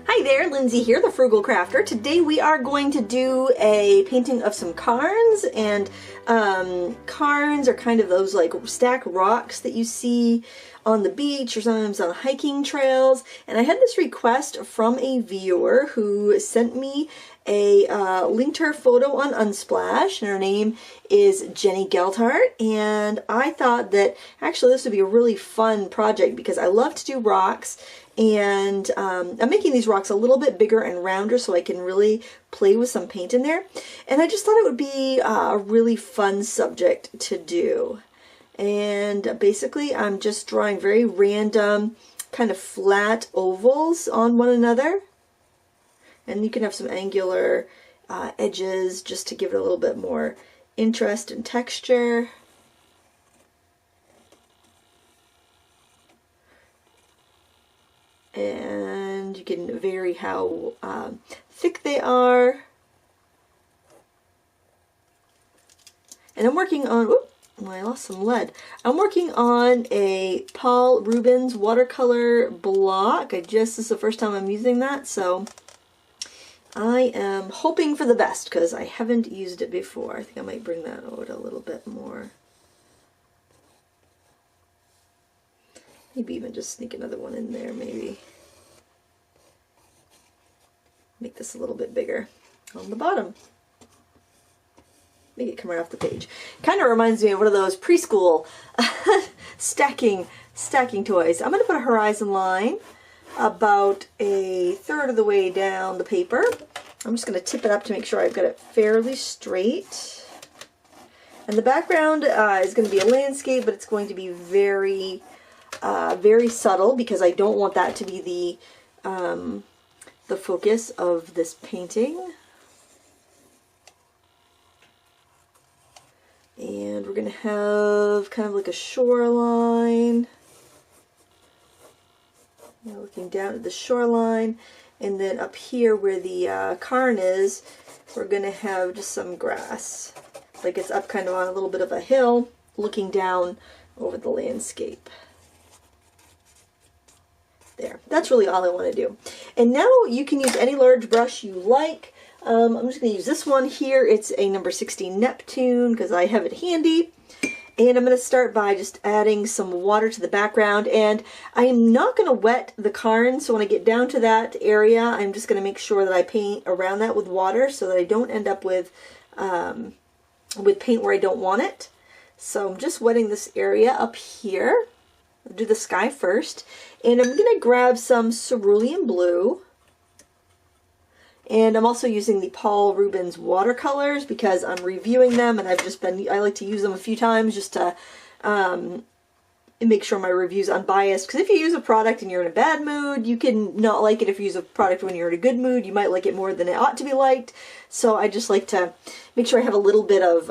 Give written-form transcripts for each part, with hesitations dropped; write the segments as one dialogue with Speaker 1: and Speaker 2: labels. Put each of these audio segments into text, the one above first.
Speaker 1: Hi there, Lindsay here, the Frugal Crafter. Today we are going to do a painting of some cairns, and cairns are kind of those like stacked rocks that you see on the beach or sometimes on hiking trails. And I had this request from a viewer who sent me a linked her photo on Unsplash, and her name is Jenny Geltart, and I thought that actually this would be a really fun project because I love to do rocks, and I'm making these rocks a little bit bigger and rounder so I can really play with some paint in there, and I just thought it would be a really fun subject to do. And basically I'm just drawing very random kind of flat ovals on one another. And you can have some angular edges just to give it a little bit more interest and texture. And you can vary how thick they are. And I'm working on, whoop, I lost some lead. I'm working on a Paul Rubens watercolor block. This is the first time I'm using that, so I am hoping for the best because I haven't used it before. I think I might bring that out a little bit more. Maybe even just sneak another one in there, maybe. Make this a little bit bigger on the bottom. Make it come right off the page. Kind of reminds me of one of those preschool stacking toys. I'm going to put a horizon line about a third of the way down the paper. I'm just going to tip it up to make sure I've got it fairly straight. And the background is going to be a landscape, but it's going to be very, very subtle because I don't want that to be the focus of this painting. And we're going to have kind of like a shoreline. Looking down at the shoreline, and then up here where the cairn is, we're going to have just some grass. Like it's up kind of on a little bit of a hill, looking down over the landscape. There. That's really all I want to do. And now you can use any large brush you like. I'm just going to use this one here. It's a number 16 Neptune because I have it handy. And I'm going to start by just adding some water to the background, and I am not going to wet the cairn, so when I get down to that area, I'm just going to make sure that I paint around that with water so that I don't end up with paint where I don't want it. So I'm just wetting this area up here. I'll do the sky first, and I'm going to grab some cerulean blue. And I'm also using the Paul Rubens watercolors because I'm reviewing them, and I like to use them a few times just to make sure my review's unbiased. Because if you use a product and you're in a bad mood, you can not like it. If you use a product when you're in a good mood, you might like it more than it ought to be liked. So I just like to make sure I have a little bit of,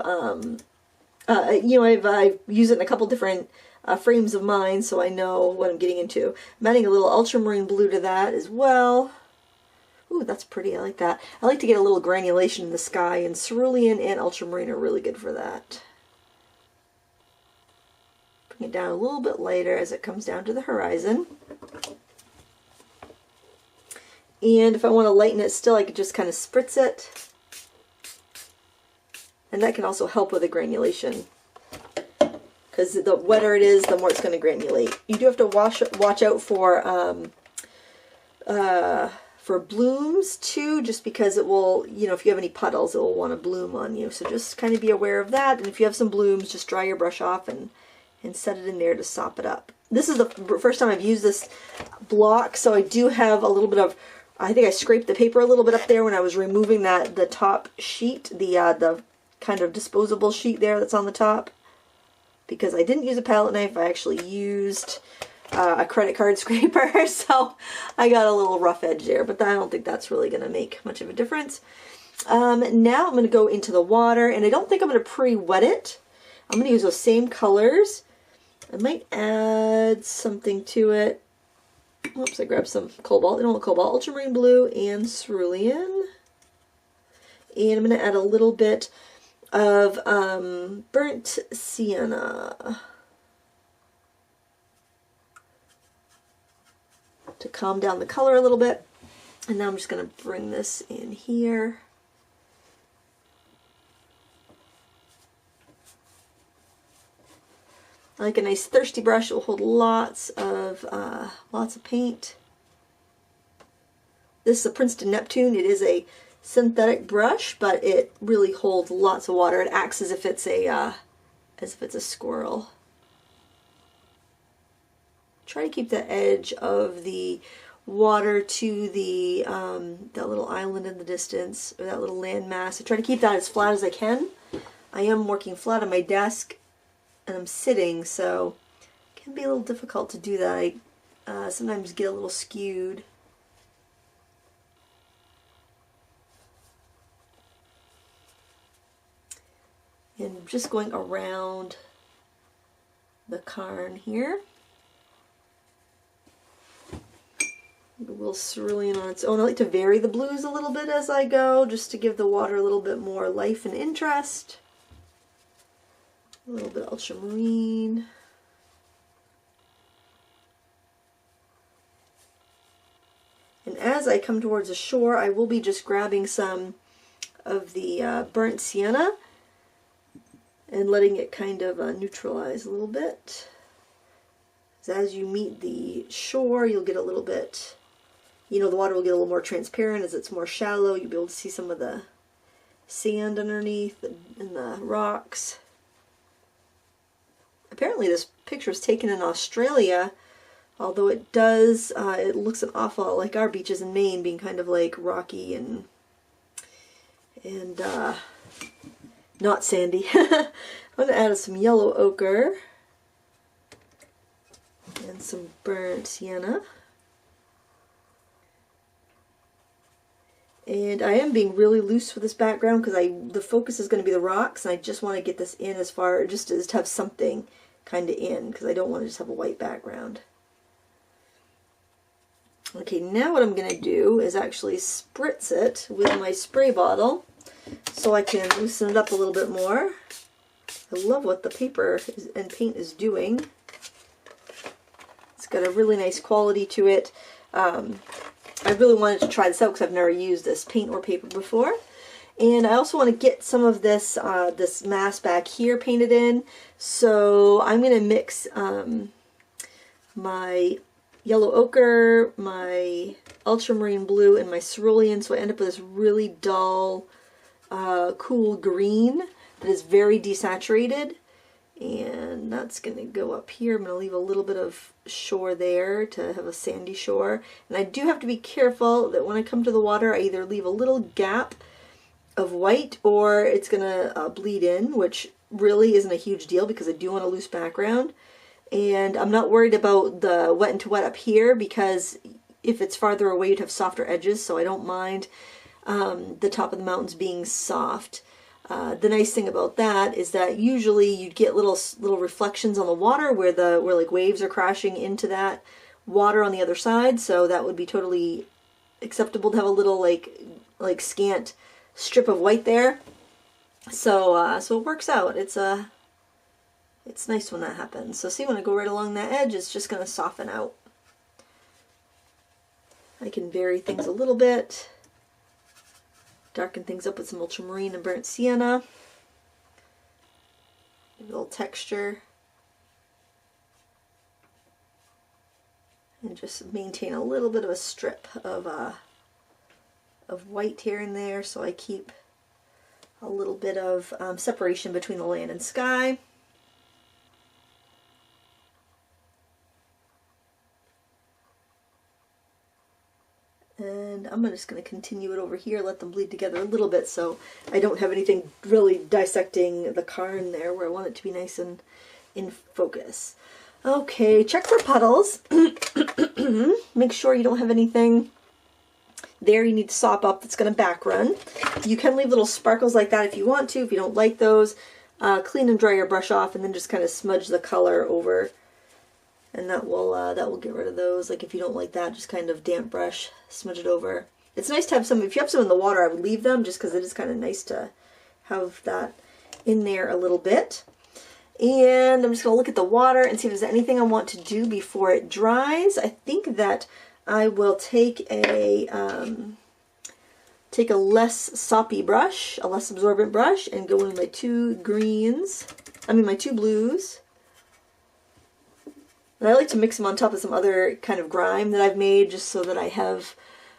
Speaker 1: I use it in a couple different frames of mine, so I know what I'm getting into. I'm adding a little ultramarine blue to that as well. Ooh, that's pretty. I like that. I like to get a little granulation in the sky, and cerulean and ultramarine are really good for that. Bring it down a little bit lighter as it comes down to the horizon. And if I want to lighten it still, I could just kind of spritz it. And that can also help with the granulation, because the wetter it is, the more it's going to granulate. You do have to watch out for blooms too, just because it will, if you have any puddles, it will want to bloom on you. So just kind of be aware of that. And if you have some blooms, just dry your brush off and set it in there to sop it up. This is the first time I've used this block, so I do have a little bit of, I think I scraped the paper a little bit up there when I was removing the top sheet, the kind of disposable sheet there that's on the top. Because I didn't use a palette knife, I actually used a credit card scraper, so I got a little rough edge there, but I don't think that's really going to make much of a difference. Now I'm going to go into the water, and I don't think I'm going to pre-wet it. I'm going to use those same colors. I might add something to it. Oops, I grabbed some cobalt. I don't want cobalt, ultramarine blue, and cerulean. And I'm going to add a little bit of burnt sienna to calm down the color a little bit. And now I'm just going to bring this in here. I like a nice thirsty brush. It will hold lots of paint. This is a Princeton Neptune. It is a synthetic brush, but it really holds lots of water. It acts as if it's a squirrel. Try to keep the edge of the water to the that little island in the distance, or that little landmass. I try to keep that as flat as I can. I am working flat on my desk, and I'm sitting, so it can be a little difficult to do that. I sometimes get a little skewed. And just going around the Cairn here. A little cerulean on its own. I like to vary the blues a little bit as I go, just to give the water a little bit more life and interest. A little bit of ultramarine. And as I come towards the shore, I will be just grabbing some of the burnt sienna and letting it kind of neutralize a little bit. So as you meet the shore, you'll get a little bit, the water will get a little more transparent as it's more shallow. You'll be able to see some of the sand underneath and the rocks. Apparently this picture was taken in Australia, although it does, it looks an awful lot like our beaches in Maine, being kind of like rocky and not sandy. I'm going to add some yellow ochre and some burnt sienna. And I am being really loose with this background because the focus is going to be the rocks, and I just want to get this in as far, just to have something kind of in, because I don't want to just have a white background. Okay, now what I'm going to do is actually spritz it with my spray bottle so I can loosen it up a little bit more. I love what the paper and paint is doing. It's got a really nice quality to it. I really wanted to try this out because I've never used this paint or paper before. And I also want to get some of this this mass back here painted in. So I'm going to mix my yellow ochre, my ultramarine blue, and my cerulean. So I end up with this really dull, cool green that is very desaturated. And that's going to go up here. I'm going to leave a little bit of shore there to have a sandy shore. And I do have to be careful that when I come to the water, I either leave a little gap of white or it's going to bleed in, which really isn't a huge deal because I do want a loose background. And I'm not worried about the wet into wet up here because if it's farther away, you'd have softer edges, so I don't mind the top of the mountains being soft. The nice thing about that is that usually you'd get little reflections on the water where like waves are crashing into that water on the other side, so that would be totally acceptable to have a little like scant strip of white there. So so it works out. It's nice when that happens. So see, when I go right along that edge, it's just going to soften out. I can vary things a little bit. Darken things up with some ultramarine and burnt sienna. A little texture. And just maintain a little bit of a strip of white here and there, so I keep a little bit of separation between the land and sky. And I'm just going to continue it over here, let them bleed together a little bit so I don't have anything really dissecting the Cairn there where I want it to be nice and in focus. Okay, check for puddles. Make sure you don't have anything there you need to sop up that's going to back run. You can leave little sparkles like that if you want to. If you don't like those, clean and dry your brush off and then just kind of smudge the color over. And that will get rid of those. Like if you don't like that, just kind of damp brush, smudge it over. It's nice to have some, if you have some in the water, I would leave them just because it is kind of nice to have that in there a little bit. And I'm just going to look at the water and see if there's anything I want to do before it dries. I think that I will take a less soppy brush, a less absorbent brush, and go in with my two greens, my two blues. And I like to mix them on top of some other kind of grime that I've made, just so that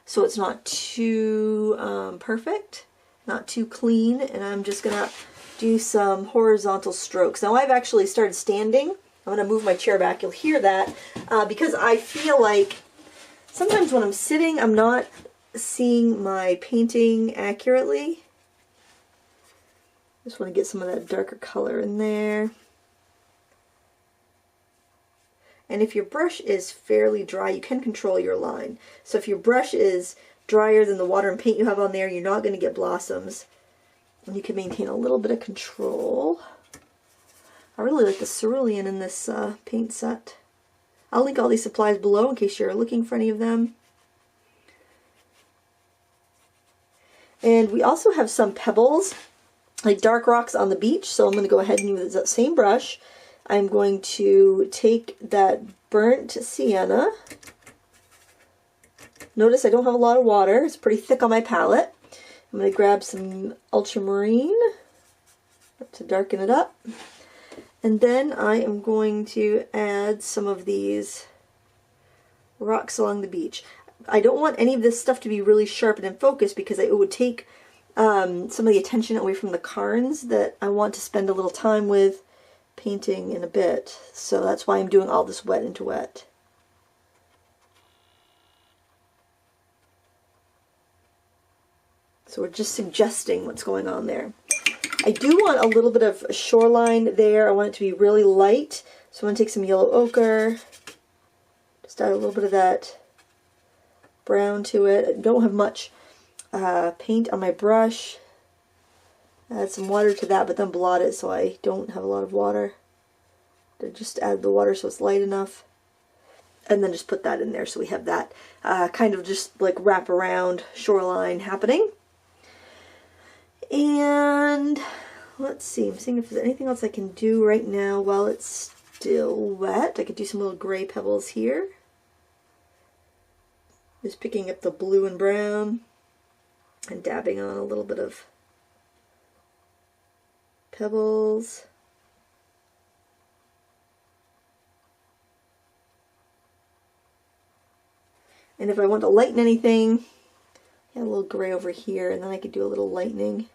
Speaker 1: so it's not too perfect, not too clean. And I'm just gonna do some horizontal strokes. Now I've actually started standing. I'm gonna move my chair back. You'll hear that because I feel like sometimes when I'm sitting, I'm not seeing my painting accurately. Just want to get some of that darker color in there. And if your brush is fairly dry, you can control your line. So if your brush is drier than the water and paint you have on there, you're not going to get blossoms. And you can maintain a little bit of control. I really like the cerulean in this paint set. I'll link all these supplies below in case you're looking for any of them. And we also have some pebbles, like dark rocks on the beach, so I'm going to go ahead and use that same brush. I'm going to take that burnt sienna. Notice I don't have a lot of water. It's pretty thick on my palette. I'm going to grab some ultramarine to darken it up. And then I am going to add some of these rocks along the beach. I don't want any of this stuff to be really sharp and in focus because it would take some of the attention away from the cairns that I want to spend a little time with painting in a bit. So that's why I'm doing all this wet into wet. So we're just suggesting what's going on there. I do want a little bit of a shoreline there. I want it to be really light. So I'm going to take some yellow ochre, just add a little bit of that brown to it. I don't have much paint on my brush. Add some water to that, but then blot it so I don't have a lot of water. Just add the water so it's light enough. And then just put that in there so we have that kind of just like wrap around shoreline happening. And let's see, I'm seeing if there's anything else I can do right now while it's still wet. I could do some little gray pebbles here. Just picking up the blue and brown and dabbing on a little bit of pebbles. And if I want to lighten anything, add a little gray over here, and then I could do a little lightening.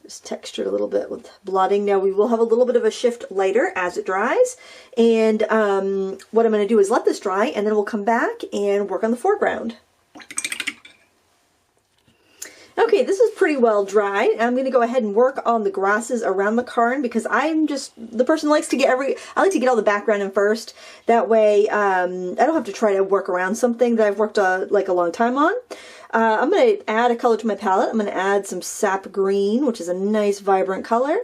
Speaker 1: Just textured a little bit with blotting. Now we will have a little bit of a shift lighter as it dries. And what I'm going to do is let this dry, and then we'll come back and work on the foreground. Okay, this is pretty well dried. I'm going to go ahead and work on the grasses around the cairn because I'm just the person who likes to get I like to get all the background in first. That way I don't have to try to work around something that I've worked like a long time on. I'm going to add a color to my palette. I'm going to add some sap green, which is a nice vibrant color.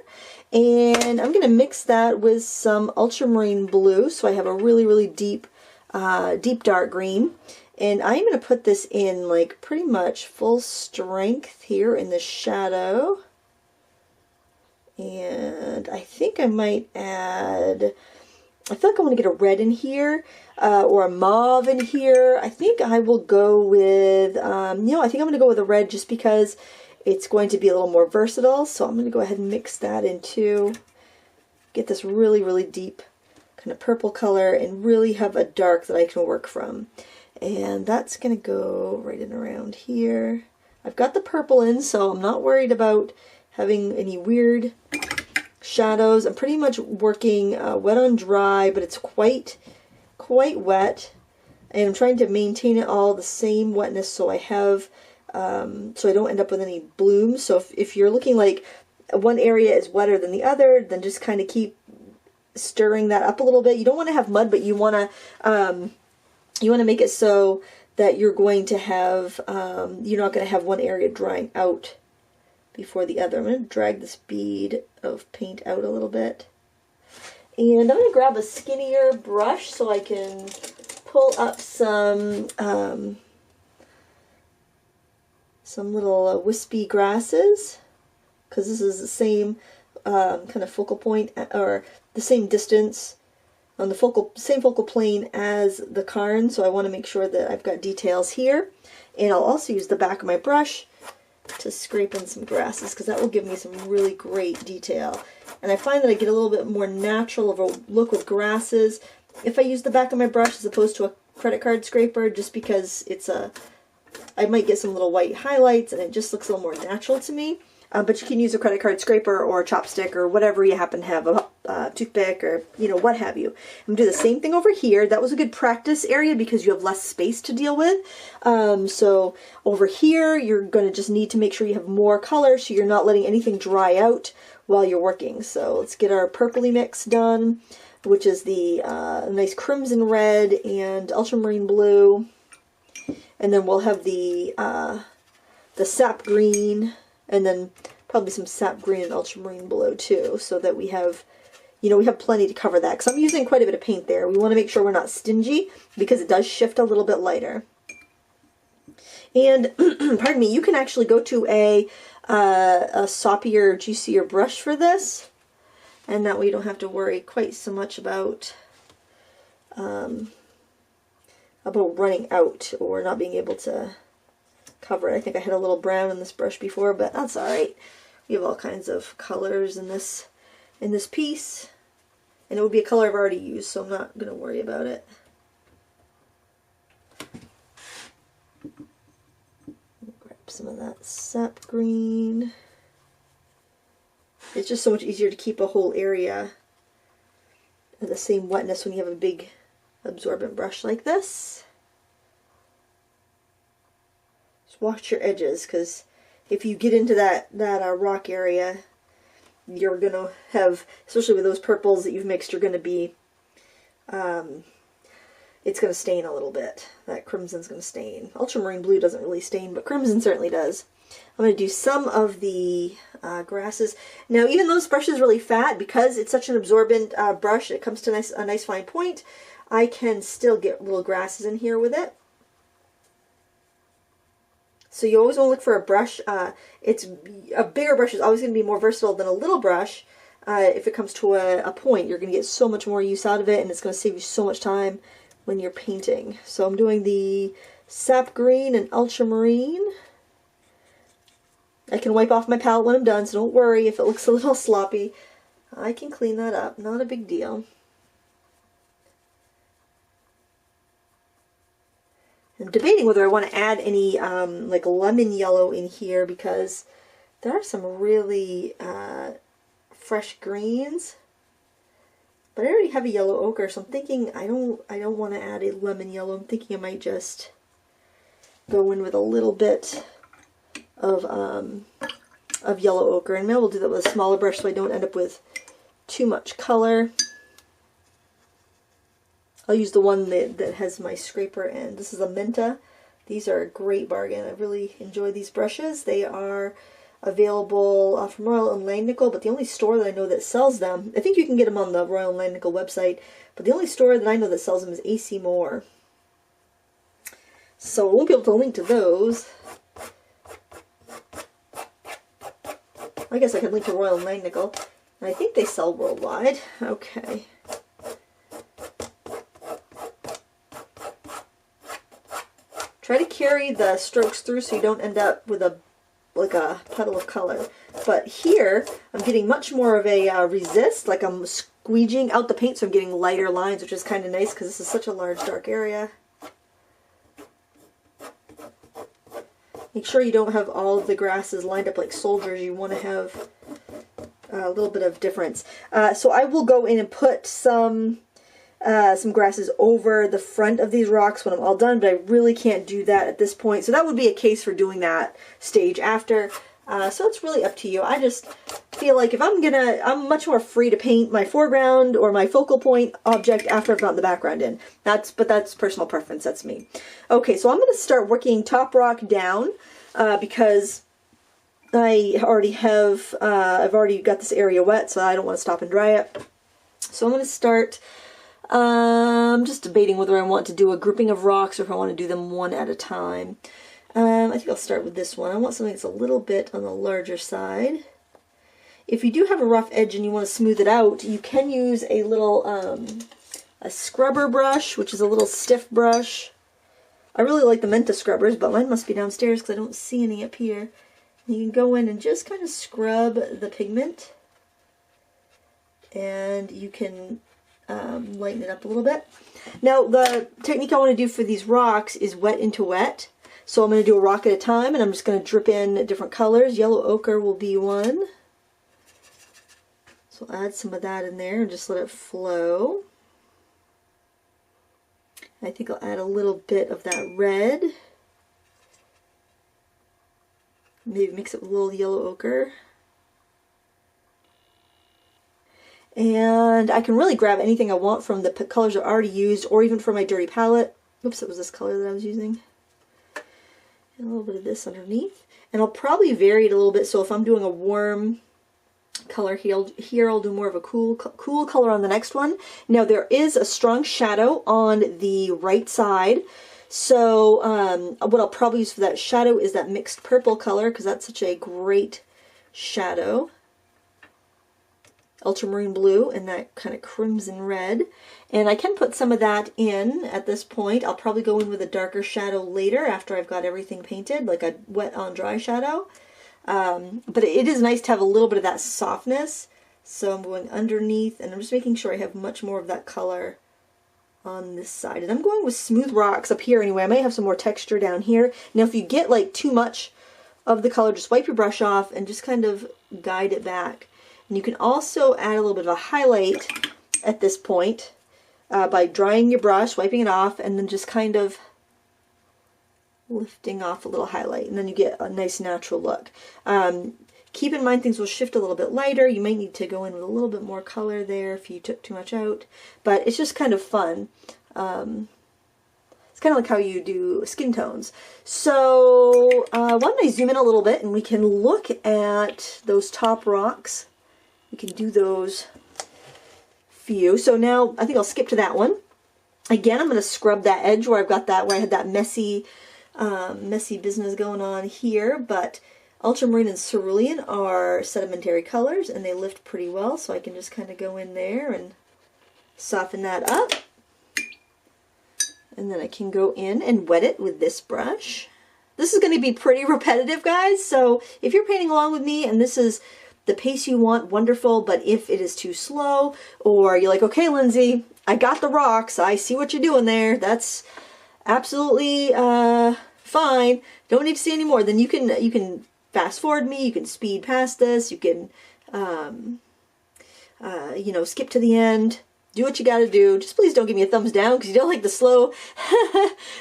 Speaker 1: And I'm going to mix that with some ultramarine blue, so I have a really, really deep dark green. And I'm going to put this in like pretty much full strength here in the shadow. And I think I might add, I feel like I want to get a red in here or a mauve in here. I think I will go with, I think I'm going to go with a red just because it's going to be a little more versatile. So I'm going to go ahead and mix that into, get this really, really deep kind of purple color and really have a dark that I can work from. And that's going to go right in around here. I've got the purple in, so I'm not worried about having any weird shadows. I'm pretty much working wet on dry, but it's quite wet. And I'm trying to maintain it all the same wetness so I have, so I don't end up with any blooms. So if you're looking like one area is wetter than the other, then just kind of keep stirring that up a little bit. You don't want to have mud, but you want to make it so that you're going to have, you're not going to have one area drying out before the other. I'm going to drag this bead of paint out a little bit. And I'm going to grab a skinnier brush so I can pull up some little wispy grasses, because this is the same kind of focal point, or the same distance on the same focal plane as the Cairn, so I want to make sure that I've got details here. And I'll also use the back of my brush to scrape in some grasses, because that will give me some really great detail. And I find that I get a little bit more natural of a look with grasses if I use the back of my brush as opposed to a credit card scraper, just because I might get some little white highlights and it just looks a little more natural to me. But you can use a credit card scraper or a chopstick or whatever you happen to have, a toothpick or, what have you. I'm going to do the same thing over here. That was a good practice area because you have less space to deal with. So over here, you're going to just need to make sure you have more color so you're not letting anything dry out while you're working. So let's get our purpley mix done, which is the nice crimson red and ultramarine blue. And then we'll have the sap green, and then probably some sap green and ultramarine blue too, so that we have, we have plenty to cover that. Because I'm using quite a bit of paint there. We want to make sure we're not stingy because it does shift a little bit lighter. And pardon me, you can actually go to a soppier, juicier brush for this, and that way you don't have to worry quite so much about running out or not being able to cover it. I think I had a little brown in this brush before, but that's alright. We have all kinds of colors in this piece, and it would be a color I've already used, so I'm not going to worry about it. Grab some of that sap green. It's just so much easier to keep a whole area at the same wetness when you have a big absorbent brush like this. Just watch your edges, because if you get into that rock area, you're going to have, especially with those purples that you've mixed, you're going to be, it's going to stain a little bit. That crimson's going to stain. Ultramarine blue doesn't really stain, but crimson certainly does. I'm going to do some of the grasses. Now, even though this brush is really fat, because it's such an absorbent brush, it comes to a nice fine point, I can still get little grasses in here with it. So you always want to look for a brush. It's a bigger brush is always going to be more versatile than a little brush. If it comes to a point, you're going to get so much more use out of it, and it's going to save you so much time when you're painting. So I'm doing the sap green and ultramarine. I can wipe off my palette when I'm done, so don't worry if it looks a little sloppy. I can clean that up, not a big deal. I'm debating whether I want to add any like lemon yellow in here, because there are some really fresh greens, but I already have a yellow ochre, so I'm thinking I don't want to add a lemon yellow. I'm thinking I might just go in with a little bit of yellow ochre, and maybe we'll do that with a smaller brush so I don't end up with too much color. I'll use the one that has my scraper end. This is a Menta. These are a great bargain. I really enjoy these brushes. They are available from Royal and Langnickel, but the only store that I know that sells them, I think you can get them on the Royal and Langnickel website, but the only store that I know that sells them is AC Moore. So I won't be able to link to those. I guess I could link to Royal and Langnickel. And I think they sell worldwide. Okay. Try to carry the strokes through so you don't end up with like a puddle of color. But here, I'm getting much more of a resist, like I'm squeegeeing out the paint, so I'm getting lighter lines, which is kind of nice because this is such a large, dark area. Make sure you don't have all of the grasses lined up like soldiers. You want to have a little bit of difference. So I will go in and put some grasses over the front of these rocks when I'm all done, but I really can't do that at this point. So that would be a case for doing that stage after. So it's really up to you. I just feel like if I'm much more free to paint my foreground or my focal point object after I've gotten the background in. But that's personal preference. That's me. Okay, so I'm going to start working top rock down because I already have, I've already got this area wet, so I don't want to stop and dry it. So I'm going to start. I'm just debating whether I want to do a grouping of rocks or if I want to do them one at a time. I think I'll start with this one. I want something that's a little bit on the larger side. If you do have a rough edge and you want to smooth it out, you can use a little a scrubber brush, which is a little stiff brush. I really like the Menta scrubbers, but mine must be downstairs because I don't see any up here. You can go in and just kind of scrub the pigment, and you can lighten it up a little bit. Now, the technique I want to do for these rocks is wet into wet. So I'm going to do a rock at a time, and I'm just going to drip in different colors. Yellow ochre will be one. So I'll add some of that in there and just let it flow. I think I'll add a little bit of that red. Maybe mix it with a little yellow ochre. And I can really grab anything I want from the colors I already used, or even from my dirty palette. Oops, it was this color that I was using. And a little bit of this underneath. And I'll probably vary it a little bit, so if I'm doing a warm color here, I'll do more of a cool color on the next one. Now, there is a strong shadow on the right side. So what I'll probably use for that shadow is that mixed purple color, because that's such a great shadow. Ultramarine blue and that kind of crimson red. And I can put some of that in at this point. I'll probably go in with a darker shadow later after I've got everything painted, like a wet on dry shadow. But it is nice to have a little bit of that softness. So I'm going underneath, and I'm just making sure I have much more of that color on this side. And I'm going with smooth rocks up here anyway. I might have some more texture down here. Now, if you get like too much of the color, just wipe your brush off and just kind of guide it back. And you can also add a little bit of a highlight at this point by drying your brush, wiping it off, and then just kind of lifting off a little highlight, and then you get a nice natural look. Keep in mind things will shift a little bit lighter. You might need to go in with a little bit more color there if you took too much out, but it's just kind of fun. It's kind of like how you do skin tones. So why don't I zoom in a little bit and we can look at those top rocks. We can do those few. So now I think I'll skip to that one. Again, I'm going to scrub that edge where I've got that, where I had that messy business going on here, but ultramarine and cerulean are sedimentary colors and they lift pretty well, so I can just kind of go in there and soften that up. And then I can go in and wet it with this brush. This is going to be pretty repetitive, guys, so if you're painting along with me and this is the pace you want, wonderful, but if it is too slow, or you're like, okay, Lindsay, I got the rocks, I see what you're doing there, that's absolutely fine, don't need to see any more, then you can fast forward me, you can speed past this, you can you know, skip to the end, do what you gotta do. Just please don't give me a thumbs down because you don't like the slow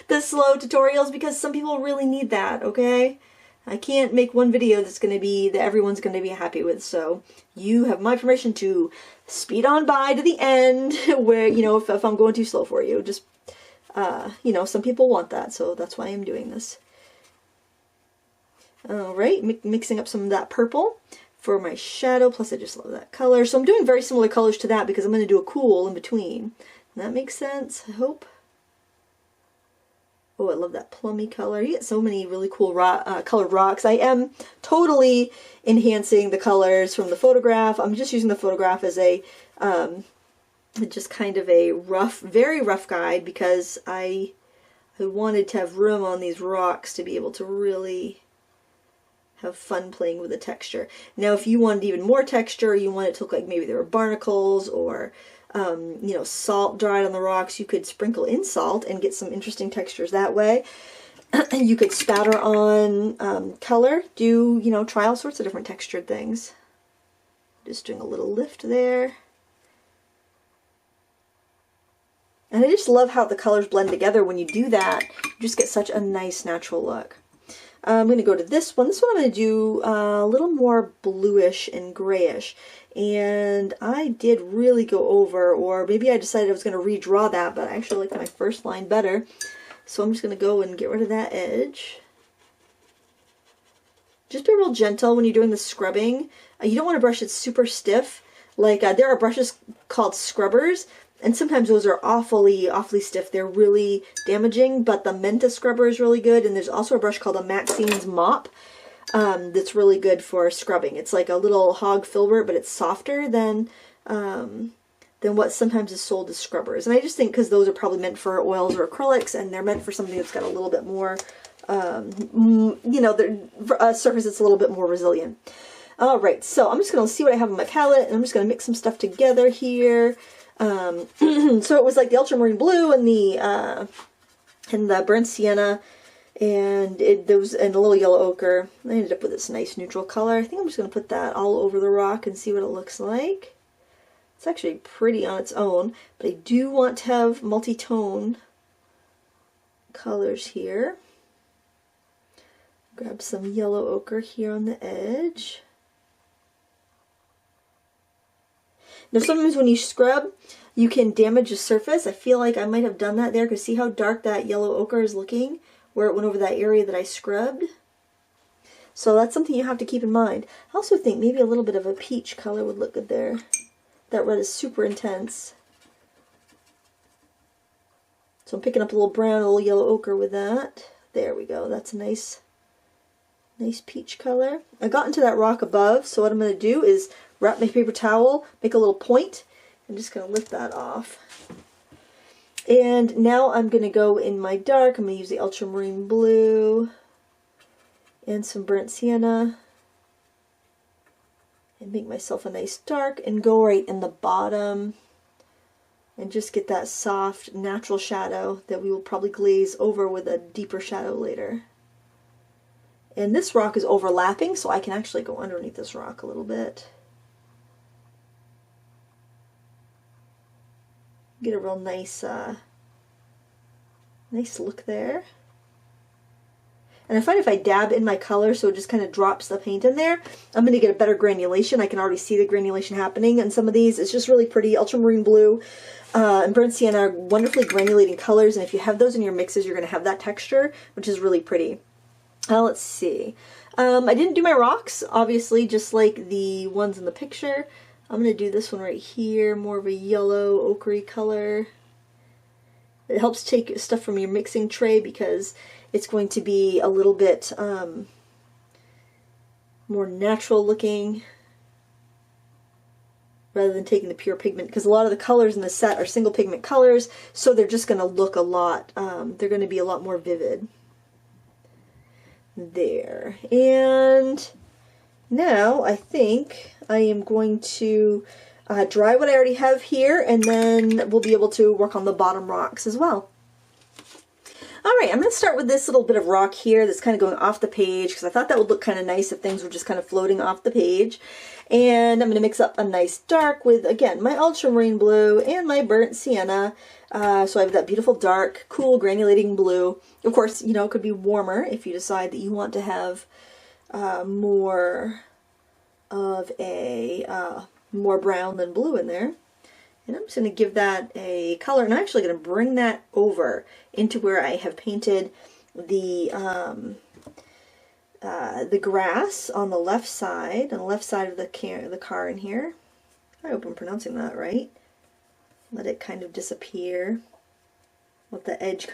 Speaker 1: the slow tutorials, because some people really need that, okay? I can't make one video that's going to be, that everyone's going to be happy with, so you have my permission to speed on by to the end where, you know, if I'm going too slow for you. Just, you know, some people want that, so that's why I'm doing this. Alright, mixing up some of that purple for my shadow, plus I just love that color. So I'm doing very similar colors to that because I'm going to do a cool in between. That makes sense, I hope. Oh, I love that plummy color. You get so many really cool colored rocks. I am totally enhancing the colors from the photograph. I'm just using the photograph as a, just kind of a rough, very rough guide, because I wanted to have room on these rocks to be able to really have fun playing with the texture. Now, if you wanted even more texture, you want it to look like maybe there were barnacles or you know, salt dried on the rocks, you could sprinkle in salt and get some interesting textures that way. You could spatter on color, do, you know, try all sorts of different textured things. Just doing a little lift there. And I just love how the colors blend together when you do that. You just get such a nice natural look. I'm going to go to this one. This one I'm going to do a little more bluish and grayish. And I did really go over, or maybe I decided I was going to redraw that, but I actually like my first line better. So I'm just going to go and get rid of that edge. Just be real gentle when you're doing the scrubbing. You don't want to brush it super stiff. Like there are brushes called scrubbers, and sometimes those are awfully stiff. They're really damaging, but the Menta scrubber is really good. And there's also a brush called a Maxine's mop that's really good for scrubbing. It's like a little hog filbert, but it's softer than than what sometimes is sold as scrubbers. And I just think because those are probably meant for oils or acrylics, and they're meant for something that's got a little bit more, you know, a surface that's a little bit more resilient. All right, so I'm just going to see what I have on my palette, and I'm just going to mix some stuff together here. So it was like the ultramarine blue and the burnt sienna, and there was a little yellow ochre. I ended up with this nice neutral color. I think I'm just going to put that all over the rock and see what it looks like. It's actually pretty on its own, but I do want to have multi-tone colors here. Grab some yellow ochre here on the edge. Now sometimes when you scrub, you can damage the surface. I feel like I might have done that there, because see how dark that yellow ochre is looking where it went over that area that I scrubbed? So that's something you have to keep in mind. I also think maybe a little bit of a peach color would look good there. That red is super intense. So I'm picking up a little brown, a little yellow ochre with that. There we go. That's a nice peach color. I got into that rock above, so what I'm going to do is wrap my paper towel, make a little point, and just going to lift that off. And now I'm going to go in my dark. I'm going to use the ultramarine blue and some burnt sienna and make myself a nice dark and go right in the bottom and just get that soft natural shadow that we will probably glaze over with a deeper shadow later. And this rock is overlapping, so I can actually go underneath this rock a little bit. Get a real nice nice look there. And I find if I dab in my color so it just kind of drops the paint in there, I'm going to get a better granulation. I can already see the granulation happening in some of these. It's just really pretty. Ultramarine blue and burnt sienna are wonderfully granulating colors, and if you have those in your mixes, you're going to have that texture, which is really pretty. Let's see. I didn't do my rocks, obviously, just like the ones in the picture. I'm going to do this one right here, more of a yellow ochre color. It helps take stuff from your mixing tray because it's going to be a little bit more natural looking rather than taking the pure pigment, because a lot of the colors in the set are single pigment colors, so they're just going to look a lot, they're going to be a lot more vivid. There. And now I think I am going to dry what I already have here, and then we'll be able to work on the bottom rocks as well. Alright, I'm going to start with this little bit of rock here that's kind of going off the page, because I thought that would look kind of nice if things were just kind of floating off the page. And I'm going to mix up a nice dark with, again, my ultramarine blue and my burnt sienna. So I have that beautiful dark, cool, granulating blue. Of course, you know, it could be warmer if you decide that you want to have more of a more brown than blue in there. And I'm just going to give that a color, and I'm actually going to bring that over into where I have painted the grass on the left side of the Cairn here. I hope I'm pronouncing that right. Let it kind of disappear. Let the edge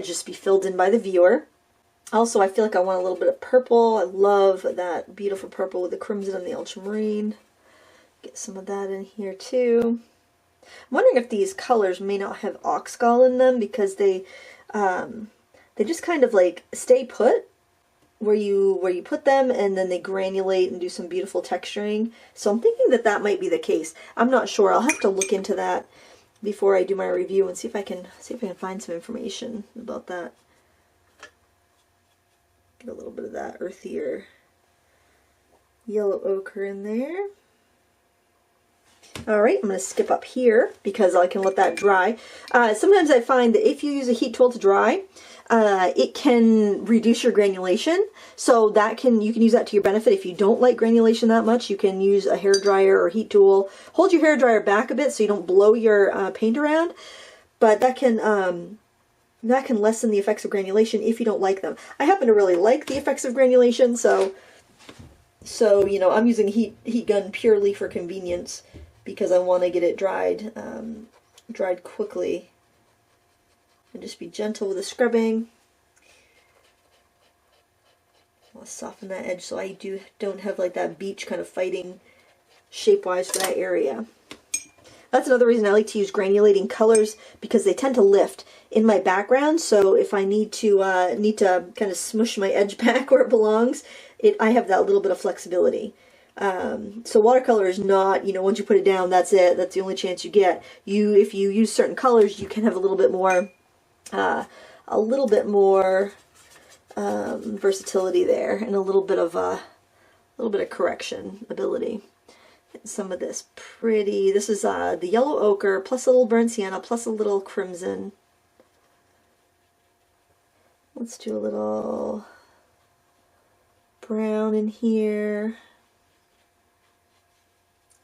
Speaker 1: just be filled in by the viewer. Also, I feel like I want a little bit of purple. I love that beautiful purple with the crimson and the ultramarine. Get some of that in here too. I'm wondering if these colors may not have oxgall in them, because they just kind of like stay put where you put them, and then they granulate and do some beautiful texturing. So I'm thinking that that might be the case. I'm not sure. I'll have to look into that before I do my review and see if I can find some information about that. Get a little bit of that earthier yellow ochre in there. Alright, I'm going to skip up here because I can let that dry. Sometimes I find that if you use a heat tool to dry, it can reduce your granulation. So you can use that to your benefit. If you don't like granulation that much, you can use a hairdryer or heat tool. Hold your hairdryer back a bit so you don't blow your paint around. But that can lessen the effects of granulation if you don't like them. I happen to really like the effects of granulation, so you know, I'm using a heat gun purely for convenience, because I want to get it dried quickly. And just be gentle with the scrubbing. I'll soften that edge so I don't have like that beach kind of fighting shape-wise for that area. That's another reason I like to use granulating colors, because they tend to lift in my background. So if I need to kind of smush my edge back where it belongs, I have that little bit of flexibility. So watercolor is not, once you put it down, that's it. That's the only chance you get. If you use certain colors, you can have a little bit more versatility there, and a little bit of correction ability. Some of this pretty. This is the yellow ochre plus a little burnt sienna plus a little crimson. Let's do a little brown in here.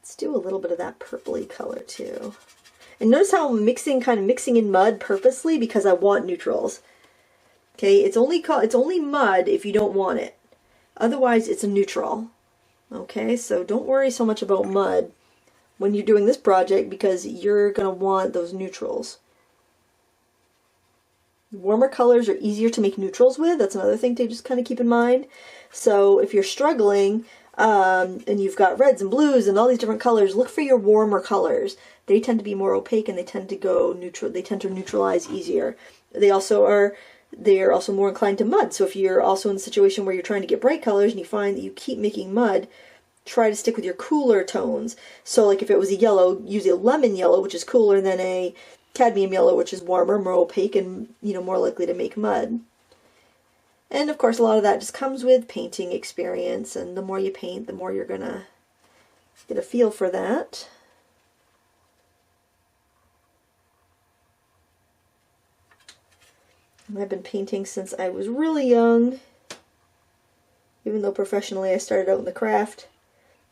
Speaker 1: Let's do a little bit of that purpley color too. And notice how I'm kind of mixing in mud purposely, because I want neutrals. Okay, it's only mud if you don't want it. Otherwise, it's a neutral. Okay, so don't worry so much about mud when you're doing this project, because you're going to want those neutrals. Warmer colors are easier to make neutrals with. That's another thing to just kind of keep in mind. So if you're struggling and you've got reds and blues and all these different colors, look for your warmer colors. They tend to be more opaque, and they tend to go neutral. They tend to neutralize easier. They're also more inclined to mud. So if you're also in a situation where you're trying to get bright colors and you find that you keep making mud, try to stick with your cooler tones. So like if it was a yellow, use a lemon yellow, which is cooler than a cadmium yellow, which is warmer, more opaque, and more likely to make mud. And of course, a lot of that just comes with painting experience, and the more you paint, the more you're gonna get a feel for that. And I've been painting since I was really young, even though professionally I started out in the craft.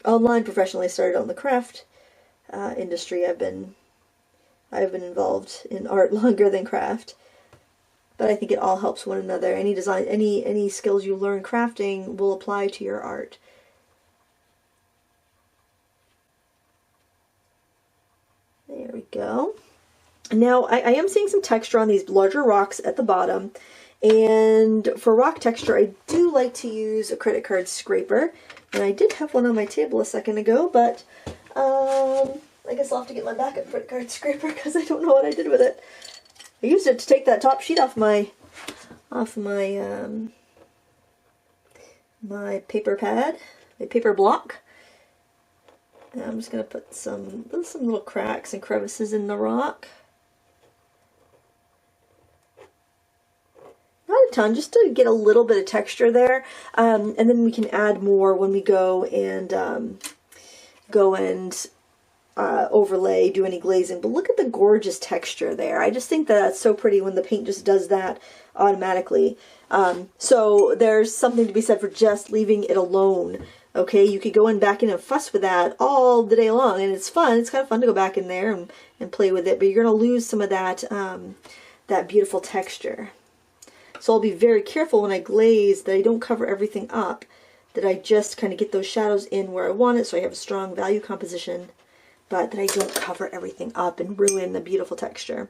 Speaker 1: Online professionally I started out in the craft industry. I've been involved in art longer than craft. But I think it all helps one another. Any design, any skills you learn crafting will apply to your art. There we go. Now I am seeing some texture on these larger rocks at the bottom. And for rock texture, I do like to use a credit card scraper. And I did have one on my table a second ago, but I guess I'll have to get my backup credit card scraper, because I don't know what I did with it. I used it to take that top sheet off my paper pad, my paper block. And I'm just going to put some little cracks and crevices in the rock. Not a ton, just to get a little bit of texture there. And then we can add more when we go and overlay, do any glazing. But look at the gorgeous texture there. I just think that that's so pretty when the paint just does that automatically. So there's something to be said for just leaving it alone. Okay, you could go back in and fuss with that all the day long, and it's fun. It's kind of fun to go back in there and play with it, but you're going to lose some of that that beautiful texture. So I'll be very careful when I glaze that I don't cover everything up, that I just kind of get those shadows in where I want it, so I have a strong value composition, but that I don't cover everything up and ruin the beautiful texture.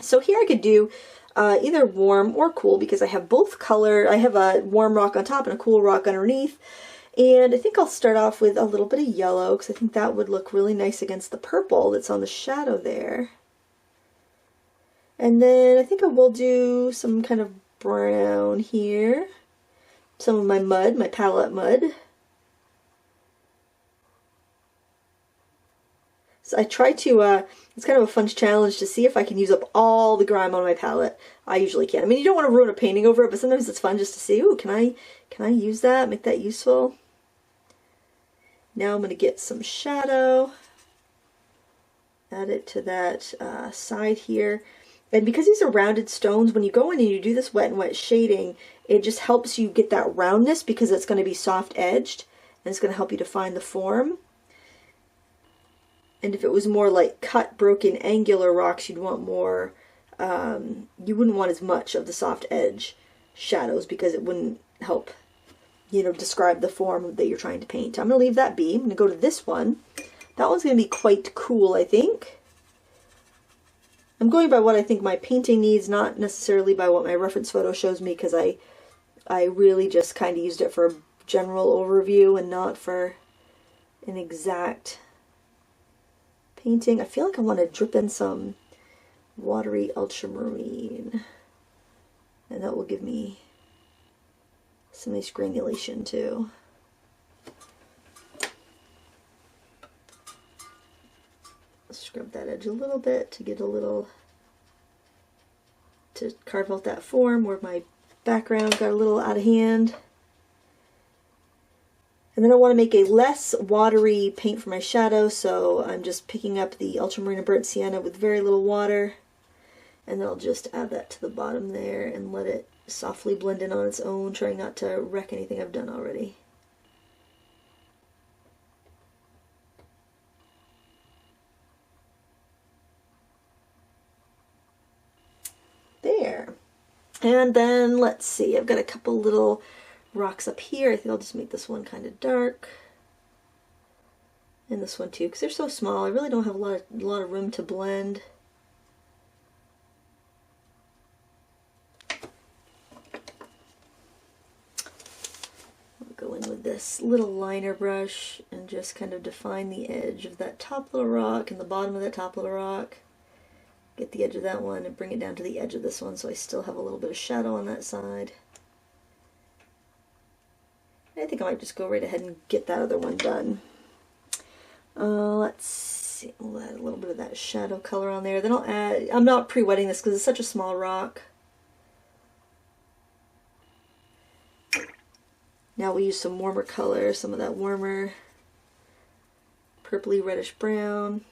Speaker 1: So here I could do either warm or cool, because I have both color. I have a warm rock on top and a cool rock underneath. And I think I'll start off with a little bit of yellow, because I think that would look really nice against the purple that's on the shadow there. And then I think I will do some kind of brown here. Some of my mud, my palette mud. So I try to, it's kind of a fun challenge to see if I can use up all the grime on my palette. I usually can. I mean, you don't want to ruin a painting over it, but sometimes it's fun just to see, ooh, can I use that, make that useful? Now I'm going to get some shadow, add it to that side here. And because these are rounded stones, when you go in and you do this wet and wet shading, it just helps you get that roundness, because it's going to be soft edged, and it's going to help you define the form. And if it was more like cut, broken, angular rocks, you'd want more, you wouldn't want as much of the soft edge shadows, because it wouldn't help, describe the form that you're trying to paint. I'm going to leave that be. I'm going to go to this one. That one's going to be quite cool, I think. I'm going by what I think my painting needs, not necessarily by what my reference photo shows me, because I really just kind of used it for a general overview and not for an exact painting. I feel like I want to drip in some watery ultramarine, and that will give me some nice granulation too. Scrub that edge a little bit to get a little, to carve out that form where my background got a little out of hand. And then I want to make a less watery paint for my shadow, so I'm just picking up the ultramarine and burnt sienna with very little water, and then I'll just add that to the bottom there and let it softly blend in on its own, trying not to wreck anything I've done already. There. And then let's see, I've got a couple little rocks up here. I think I'll just make this one kind of dark. And this one too, because they're so small. I really don't have a lot of room to blend. I'll go in with this little liner brush and just kind of define the edge of that top little rock and the bottom of that top little rock. Get the edge of that one and bring it down to the edge of this one so I still have a little bit of shadow on that side. I think I might just go right ahead and get that other one done. Let's see, we'll add a little bit of that shadow color on there. Then I'll add, I'm not pre-wetting this because it's such a small rock. Now we use some warmer color, some of that warmer purpley reddish brown.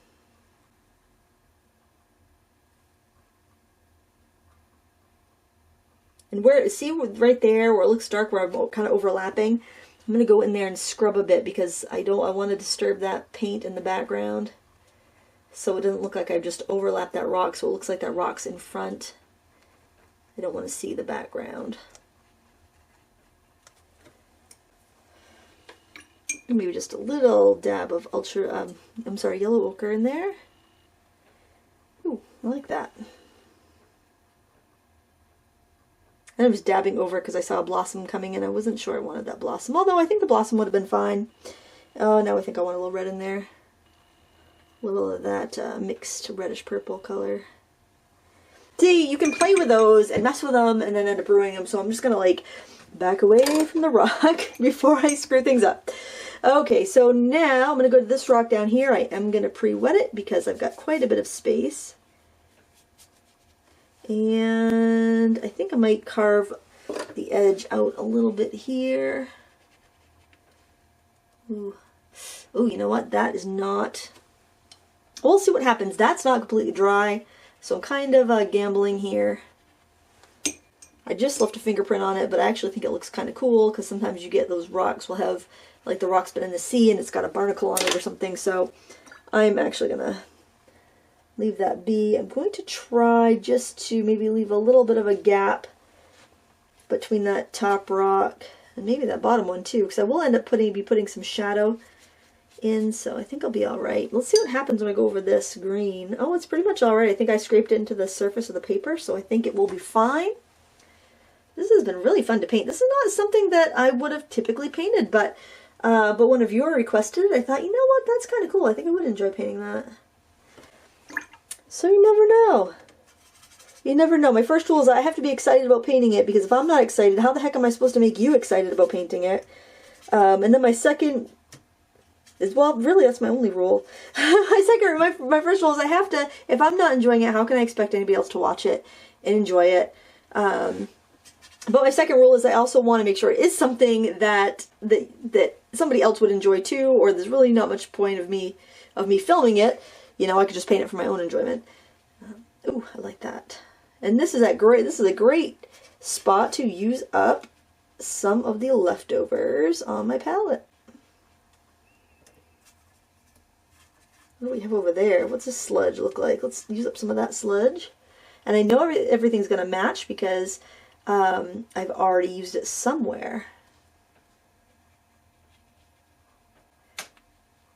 Speaker 1: And where, see right there where it looks dark, where I'm kind of overlapping, I'm going to go in there and scrub a bit because I want to disturb that paint in the background so it doesn't look like I've just overlapped that rock, so it looks like that rock's in front. I don't want to see the background. And maybe just a little dab of yellow ochre in there. Ooh, I like that. And I was dabbing over because I saw a blossom coming and I wasn't sure I wanted that blossom. Although I think the blossom would have been fine. Oh, now I think I want a little red in there. A little of that mixed reddish purple color. See, you can play with those and mess with them and then end up ruining them. So I'm just going to like back away from the rock before I screw things up. Okay, so now I'm going to go to this rock down here. I am going to pre-wet it because I've got quite a bit of space. And I think I might carve the edge out a little bit here. Ooh, ooh, you know what? That is not... We'll see what happens. That's not completely dry, so I'm kind of gambling here. I just left a fingerprint on it, but I actually think it looks kind of cool because sometimes you get those rocks will have, like the rock's been in the sea and it's got a barnacle on it or something, so I'm actually going to leave that be. I'm going to try just to maybe leave a little bit of a gap between that top rock and maybe that bottom one too, because I will end up be putting some shadow in, so I think I'll be alright. Let's see what happens when I go over this green. Oh, it's pretty much alright. I think I scraped it into the surface of the paper, so I think it will be fine. This has been really fun to paint. This is not something that I would have typically painted, but when a viewer requested it, I thought, you know what, that's kind of cool. I think I would enjoy painting that. So you never know. You never know. My first rule is I have to be excited about painting it, because if I'm not excited, how the heck am I supposed to make you excited about painting it? And then my second is, well, really that's my only rule. My first rule is I have to, if I'm not enjoying it, how can I expect anybody else to watch it and enjoy it? But my second rule is I also want to make sure it is something that somebody else would enjoy too, or there's really not much point of me filming it. You know, I could just paint it for my own enjoyment. Ooh, I like that. And this is a great spot to use up some of the leftovers on my palette. What do we have over there? What's this sludge look like? Let's use up some of that sludge. And I know everything's going to match because I've already used it somewhere.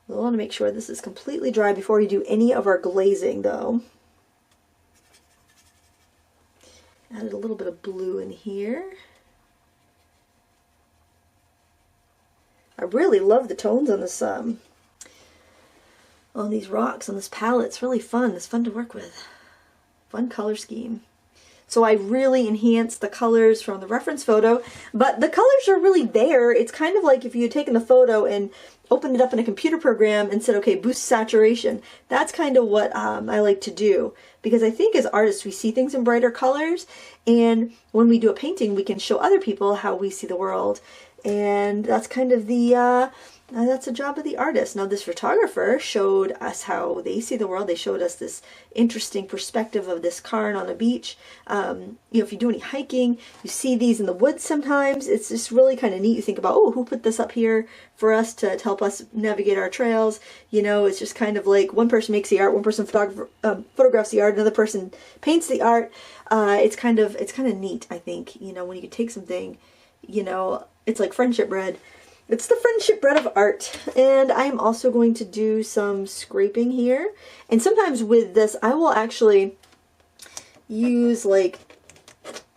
Speaker 1: We want to make sure this is completely dry before we do any of our glazing, though. Added a little bit of blue in here. I really love the tones on this on these rocks, on this palette. It's really fun. It's fun to work with. Fun color scheme. So I really enhanced the colors from the reference photo, but the colors are really there. It's kind of like if you had taken the photo and opened it up in a computer program and said, okay, boost saturation. That's kind of what I like to do, because I think as artists we see things in brighter colors, and when we do a painting we can show other people how we see the world, and that's kind of the that's the job of the artist. Now this photographer showed us how they see the world. They showed us this interesting perspective of this cairn on a beach. You know, if you do any hiking, you see these in the woods sometimes. It's just really kind of neat. You think about, oh, who put this up here for us to help us navigate our trails? You know, it's just kind of like one person makes the art, one person photographs the art, another person paints the art. It's kind of neat, I think. You know, when you can take something, you know, it's like friendship bread. It's the friendship bread of art. And I'm also going to do some scraping here. And sometimes with this, I will actually use, like,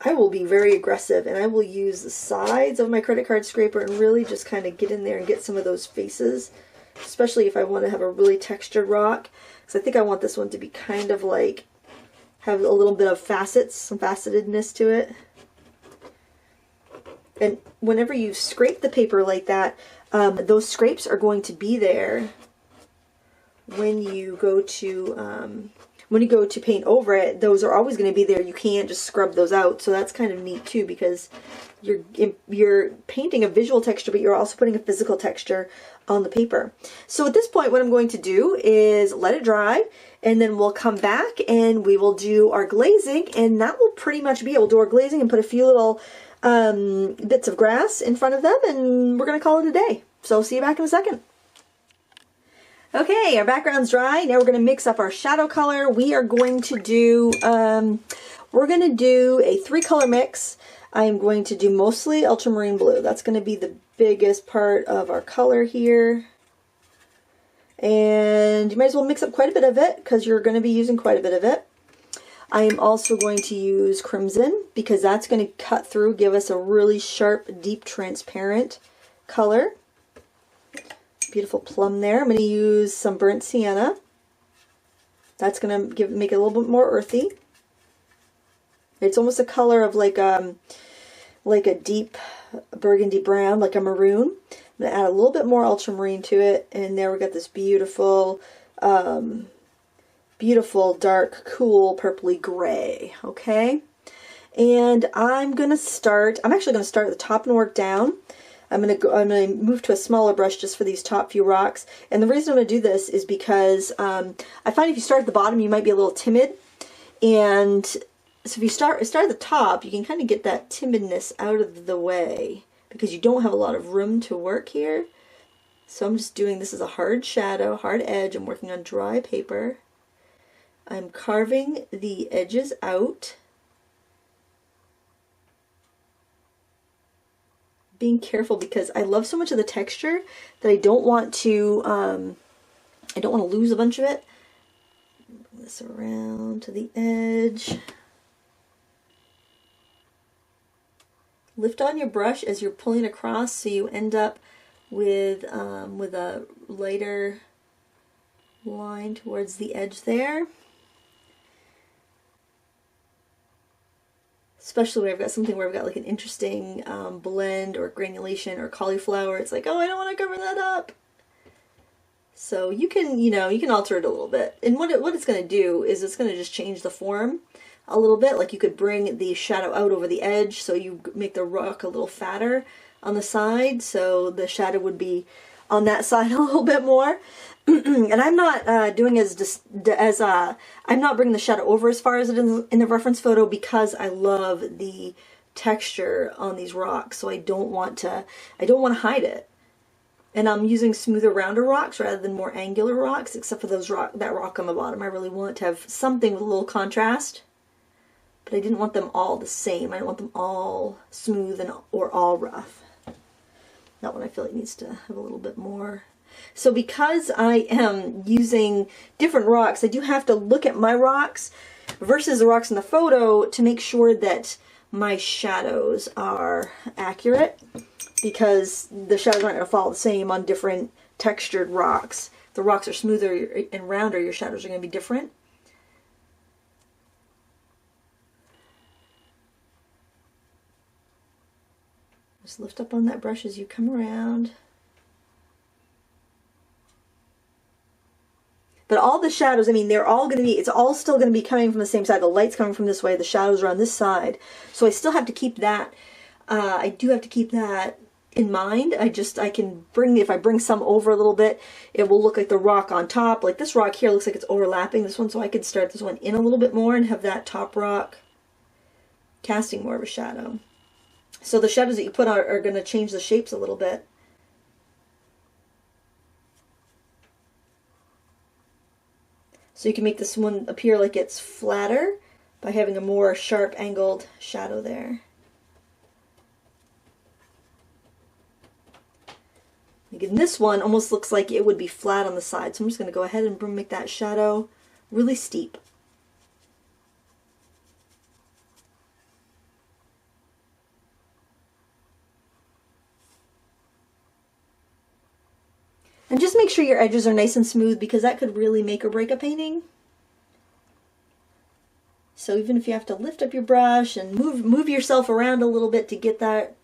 Speaker 1: I will be very aggressive and I will use the sides of my credit card scraper and really just kind of get in there and get some of those faces, especially if I want to have a really textured rock. Because I think I want this one to be kind of like, have a little bit of facets, some facetedness to it. And whenever you scrape the paper like that, those scrapes are going to be there when you go to paint over it. Those are always going to be there. You can't just scrub those out. So that's kind of neat too, because you're painting a visual texture, but you're also putting a physical texture on the paper. So at this point, what I'm going to do is let it dry, and then we'll come back and we will do our glazing, and that will pretty much be it. We'll do our glazing and put a few little bits of grass in front of them, and we're going to call it a day. So see you back in a second. Okay, our background's dry. Now we're going to mix up our shadow color. We are going to do, a 3-color mix. I'm going to do mostly ultramarine blue. That's going to be the biggest part of our color here. And you might as well mix up quite a bit of it, because you're going to be using quite a bit of it. I am also going to use crimson, because that's going to cut through, give us a really sharp, deep, transparent color. Beautiful plum there. I'm going to use some burnt sienna. That's going to make it a little bit more earthy. It's almost a color of like a deep burgundy brown, like a maroon. I'm going to add a little bit more ultramarine to it, and there we got this beautiful beautiful dark, cool, purpley gray. Okay, and I'm actually going to start at the top and work down. I'm going to move to a smaller brush just for these top few rocks. And the reason I'm going to do this is because I find if you start at the bottom, you might be a little timid. And so if you start at the top, you can kind of get that timidness out of the way, because you don't have a lot of room to work here. So I'm just doing this as a hard shadow, hard edge. I'm working on dry paper. I'm carving the edges out. Being careful, because I love so much of the texture that I don't want to lose a bunch of it. Bring this around to the edge. Lift on your brush as you're pulling across, so you end up with a lighter line towards the edge there. Especially when I've got something where I've got like an interesting blend or granulation or cauliflower. It's like, oh, I don't want to cover that up. So you can alter it a little bit. And what it's going to do is it's going to just change the form a little bit. Like you could bring the shadow out over the edge, so you make the rock a little fatter on the side, so the shadow would be on that side a little bit more. And I'm not doing I'm not bringing the shadow over as far as it is in the reference photo, because I love the texture on these rocks, so I don't want to hide it. And I'm using smoother, rounder rocks rather than more angular rocks, except for that rock on the bottom. I really want to have something with a little contrast, but I didn't want them all the same. I didn't want them all smooth or all rough. That one I feel like needs to have a little bit more. So because I am using different rocks, I do have to look at my rocks versus the rocks in the photo to make sure that my shadows are accurate, because the shadows aren't going to fall the same on different textured rocks. the rocks are smoother and rounder, your shadows are going to be different. Just lift up on that brush as you come around. But all the shadows, I mean, they're all going to be, it's all still going to be coming from the same side. The light's coming from this way, the shadows are on this side. So I still have to keep that, I do have to keep that in mind. I can bring, if I bring some over a little bit, it will look like the rock on top. Like this rock here looks like it's overlapping this one, so I could start this one in a little bit more and have that top rock casting more of a shadow. So the shadows that you put on are going to change the shapes a little bit. So you can make this one appear like it's flatter by having a more sharp angled shadow there. Again, this one almost looks like it would be flat on the side, so I'm just going to go ahead and make that shadow really steep. And just make sure your edges are nice and smooth, because that could really make or break a painting. So even if you have to lift up your brush and move yourself around a little bit to get that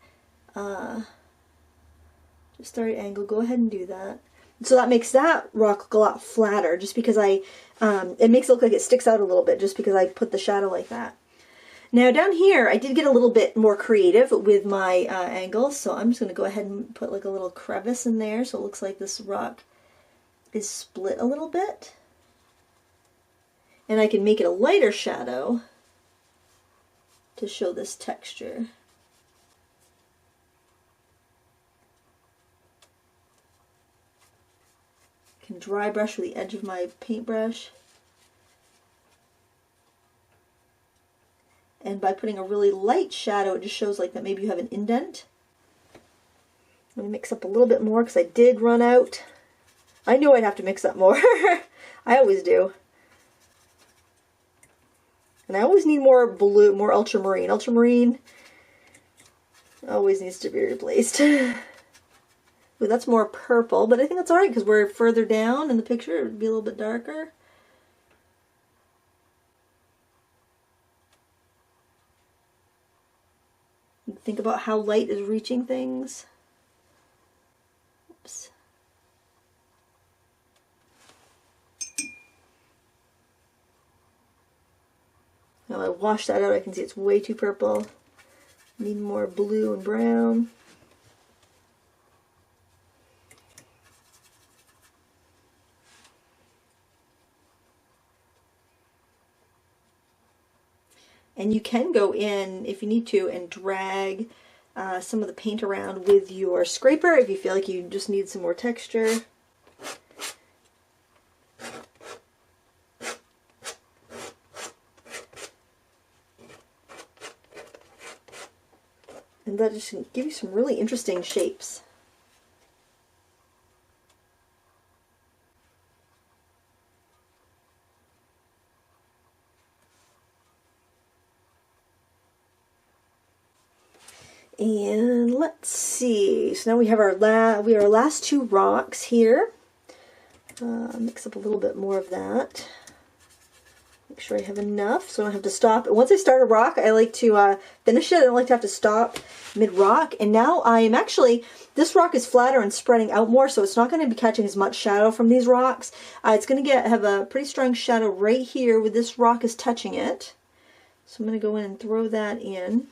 Speaker 1: just the right angle, go ahead and do that. So that makes that rock look a lot flatter, just because it makes it look like it sticks out a little bit just because I put the shadow like that. Now down here, I did get a little bit more creative with my angles, so I'm just going to go ahead and put like a little crevice in there so it looks like this rock is split a little bit. And I can make it a lighter shadow to show this texture. I can dry brush with the edge of my paintbrush. And by putting a really light shadow, it just shows like that maybe you have an indent. Let me mix up a little bit more because I did run out. I knew I'd have to mix up more. I always do. And I always need more blue, more ultramarine. Ultramarine always needs to be replaced. Ooh, that's more purple, but I think that's alright because we're further down in the picture. It would be a little bit darker. Think about how light is reaching things. Oops. Now I wash that out, I can see it's way too purple. Need more blue and brown. And you can go in, if you need to, and drag some of the paint around with your scraper if you feel like you just need some more texture. And that just can give you some really interesting shapes. And let's see, so now we have our last two rocks here. Mix up a little bit more of that. Make sure I have enough so I don't have to stop. Once I start a rock, I like to finish it. I don't like to have to stop mid-rock. And now I am actually, this rock is flatter and spreading out more, so it's not going to be catching as much shadow from these rocks. It's going to have a pretty strong shadow right here where this rock is touching it. So I'm going to go in and throw that in.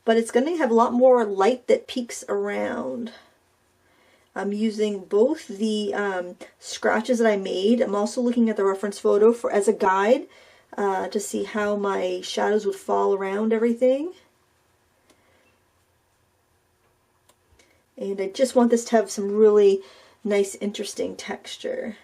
Speaker 1: But it's going to have a lot more light that peeks around. I'm using both the scratches that I made. I'm also looking at the reference photo as a guide to see how my shadows would fall around everything. And I just want this to have some really nice, interesting texture.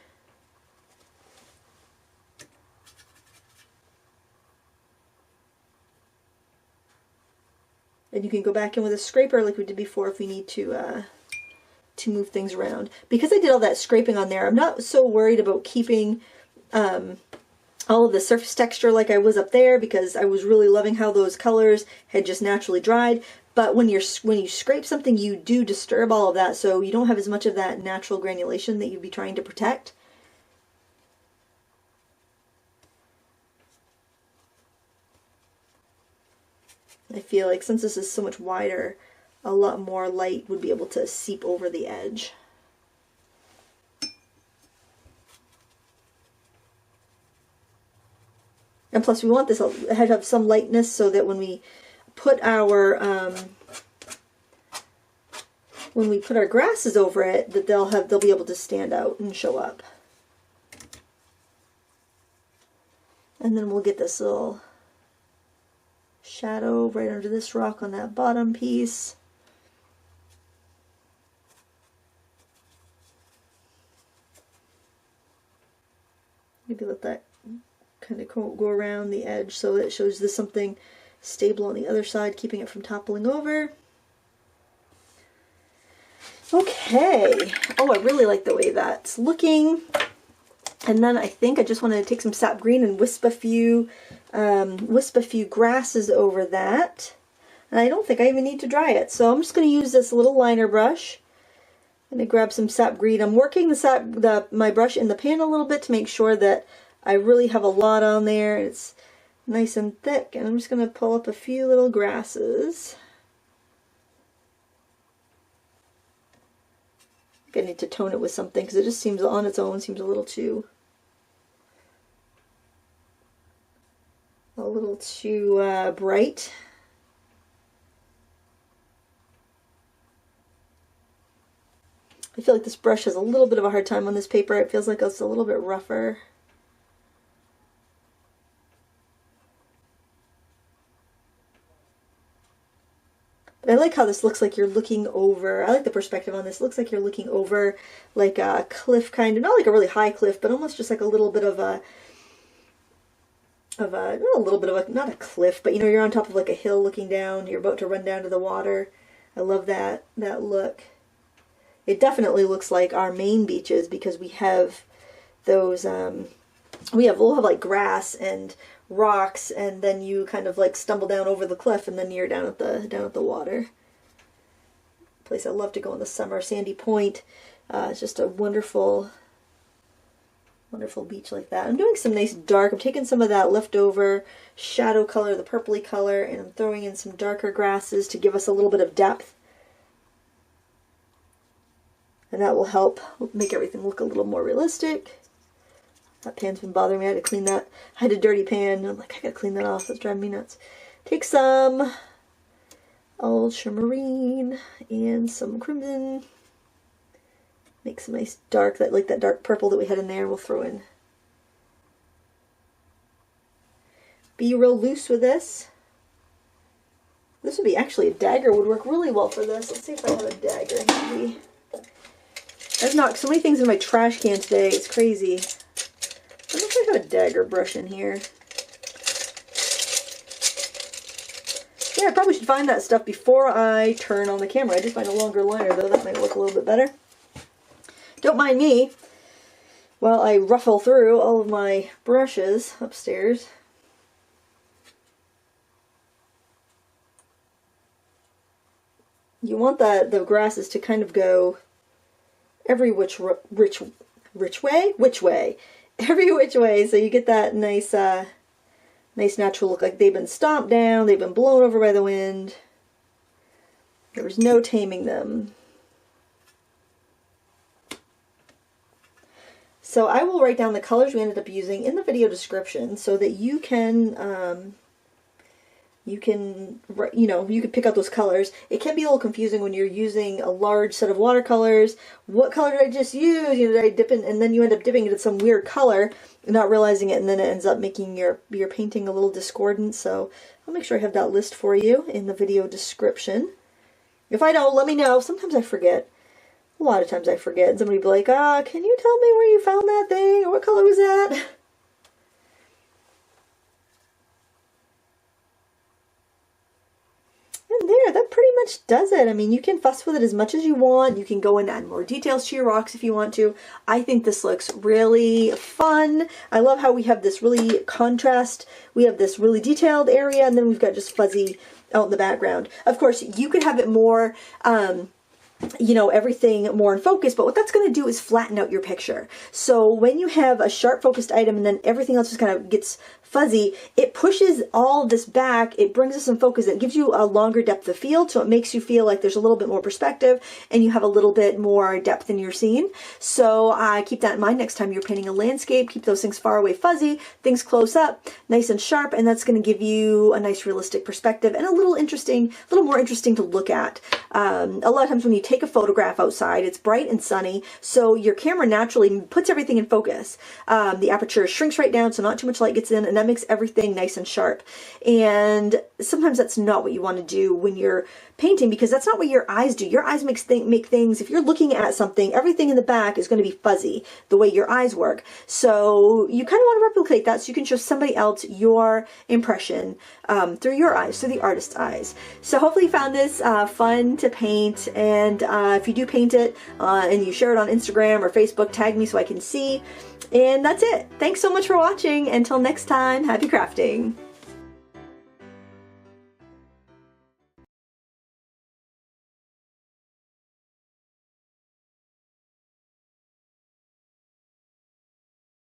Speaker 1: And you can go back in with a scraper like we did before if we need to move things around. Because I did all that scraping on there, I'm not so worried about keeping all of the surface texture like I was up there, because I was really loving how those colors had just naturally dried. but when you scrape something, you do disturb all of that, so you don't have as much of that natural granulation that you'd be trying to protect. I feel like since this is so much wider, a lot more light would be able to seep over the edge. And plus we want this to have some lightness so that when we put our grasses over it, that they'll be able to stand out and show up. And then we'll get this little shadow right under this rock on that bottom piece. Maybe let that kind of go around the edge so that it shows there's something stable on the other side, keeping it from toppling over. Okay. Oh, I really like the way that's looking. And then I think I just want to take some sap green and wisp a few grasses over that. And I don't think I even need to dry it. So I'm just going to use this little liner brush. I'm going to grab some sap green. I'm working my brush in the pan a little bit to make sure that I really have a lot on there. It's nice and thick. And I'm just going to pull up a few little grasses. I think I need to tone it with something because it just seems on its own seems a little too bright. I feel like this brush has a little bit of a hard time on this paper. It feels like it's a little bit rougher. But I like how this looks like you're looking over. I like the perspective on this. It looks like you're looking over like a cliff kind of, not like a really high cliff, but almost just like a little bit of a not a cliff, but you know, you're on top of like a hill looking down. You're about to run down to the water. I love that look. It definitely looks like our main beaches because we have those. We'll have like grass and rocks, and then you kind of like stumble down over the cliff, and then you're down at the water. Place I love to go in the summer. Sandy Point. It's just a wonderful beach like that. I'm doing some nice dark. I'm taking some of that leftover shadow color, the purpley color, and I'm throwing in some darker grasses to give us a little bit of depth. And that will help make everything look a little more realistic. That pan's been bothering me. I had to clean that. I had a dirty pan. I'm like, I gotta clean that off. That's driving me nuts. Take some ultramarine and some crimson. Make some nice dark, that dark purple that we had in there. We'll throw in. Be real loose with this. This would be actually a dagger would work really well for this. Let's see if I have a dagger handy. I've knocked so many things in my trash can today. It's crazy. I don't know if I have a dagger brush in here. Yeah, I probably should find that stuff before I turn on the camera. I did find a longer liner though. That might look a little bit better. Don't mind me while I ruffle through all of my brushes upstairs. You want the grasses to kind of go every which way, every which way, so you get that nice natural look, like they've been stomped down, they've been blown over by the wind. There's no taming them. So I will write down the colors we ended up using in the video description so that you can pick out those colors. It can be a little confusing when you're using a large set of watercolors. What color did I just use? Did I dip in? And then you end up dipping into some weird color and not realizing it, and then it ends up making your painting a little discordant. So I'll make sure I have that list for you in the video description. If I don't, let me know. Sometimes I forget. A lot of times I forget. And somebody will be like, can you tell me where you found that thing? Or what color was that? And there, that pretty much does it. I mean, you can fuss with it as much as you want. You can go and add more details to your rocks if you want to. I think this looks really fun. I love how we have this really contrast. We have this really detailed area, and then we've got just fuzzy out in the background. Of course, you could have it more, you know, everything more in focus, but what that's going to do is flatten out your picture. So when you have a sharp focused item and then everything else just kind of gets fuzzy, it pushes all this back, it brings us in focus, it gives you a longer depth of field, so it makes you feel like there's a little bit more perspective and you have a little bit more depth in your scene. So keep that in mind next time you're painting a landscape. Keep those things far away fuzzy, things close up, nice and sharp, and that's going to give you a nice realistic perspective and a little more interesting to look at. A lot of times when you take a photograph outside, it's bright and sunny, so your camera naturally puts everything in focus. The aperture shrinks right down, so not too much light gets in, and that makes everything nice and sharp. And sometimes that's not what you want to do when you're painting, because that's not what your eyes do. Your eyes make things, if you're looking at something, everything in the back is going to be fuzzy the way your eyes work. So you kind of want to replicate that so you can show somebody else your impression through your eyes, through the artist's eyes. So hopefully you found this fun to paint, and if you do paint it and you share it on Instagram or Facebook, tag me so I can see. And that's it. Thanks so much for watching. Until next time, happy crafting.